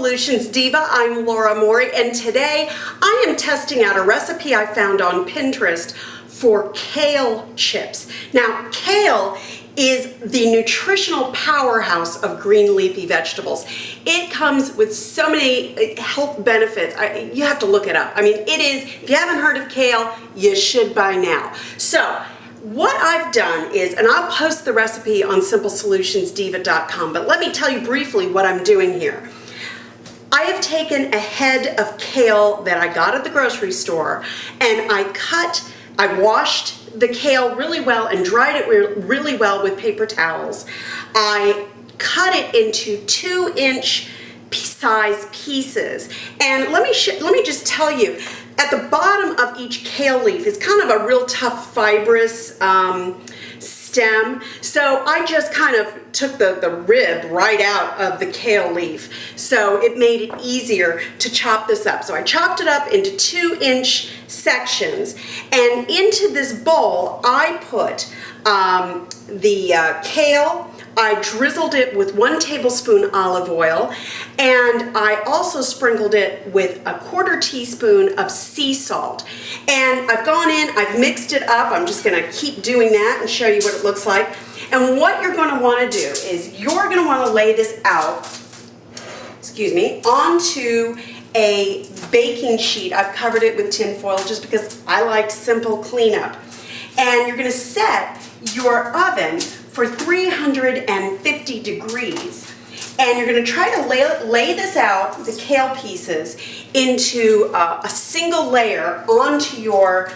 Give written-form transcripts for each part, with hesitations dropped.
Solutions Diva. I'm Laura Mori, and today I am testing out a recipe I found on Pinterest for kale chips. Now, kale is the nutritional powerhouse of green leafy vegetables. It comes with so many health benefits. You have to look it up. I mean, it is, if you haven't heard of kale, you should by now. So, what I've done is, and I'll post the recipe on simplesolutionsdiva.com, but let me tell you briefly what I'm doing here. I have taken a head of kale that I got at the grocery store, and I washed the kale really well and dried it really well with paper towels. I cut it into 2-inch size pieces, and let me just tell you, at the bottom of each kale leaf is kind of a real tough fibrous stem. So I just kind of took the rib right out of the kale leaf. So it made it easier to chop this up. So I chopped it up into 2-inch sections, and into this bowl I put the kale. I drizzled it with 1 tablespoon olive oil, and I also sprinkled it with a 1/4 teaspoon of sea salt. And I've gone in, I've mixed it up. I'm just gonna keep doing that and show you what it looks like. And what you're gonna wanna do is you're gonna wanna lay this out, onto a baking sheet. I've covered it with tin foil just because I like simple cleanup. And you're gonna set your oven for 350 degrees. And you're gonna try to lay this out, the kale pieces, into a single layer onto your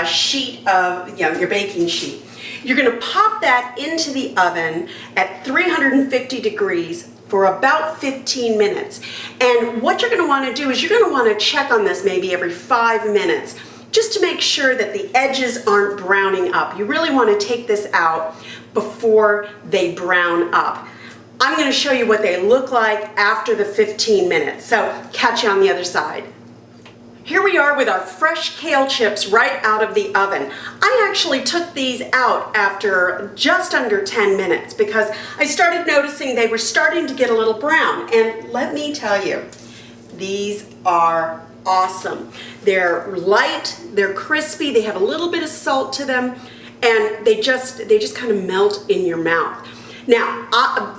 sheet of, your baking sheet. You're gonna pop that into the oven at 350 degrees for about 15 minutes. And what you're gonna wanna do is you're gonna wanna check on this maybe every 5 minutes, just to make sure that the edges aren't browning up. You really wanna take this out before they brown up. I'm gonna show you what they look like after the 15 minutes. So catch you on the other side. Here we are with our fresh kale chips right out of the oven. I actually took these out after just under 10 minutes because I started noticing they were starting to get a little brown. And let me tell you, these are awesome. They're light, they're crispy, they have a little bit of salt to them, and they just kind of melt in your mouth. Now,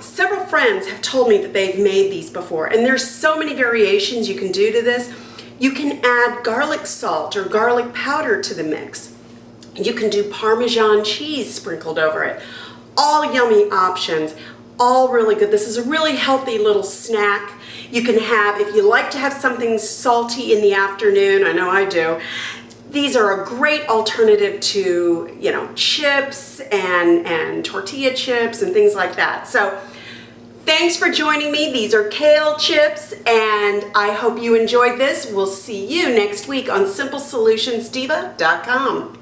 several friends have told me that they've made these before, and there's so many variations you can do to this. You can add garlic salt or garlic powder to the mix. You can do Parmesan cheese sprinkled over it. All yummy options, all really good. This is a really healthy little snack. You can have, if you like to have something salty in the afternoon, I know I do, these are a great alternative to, chips and tortilla chips and things like that. So thanks for joining me. These are kale chips, and I hope you enjoyed this. We'll see you next week on simplesolutionsdiva.com.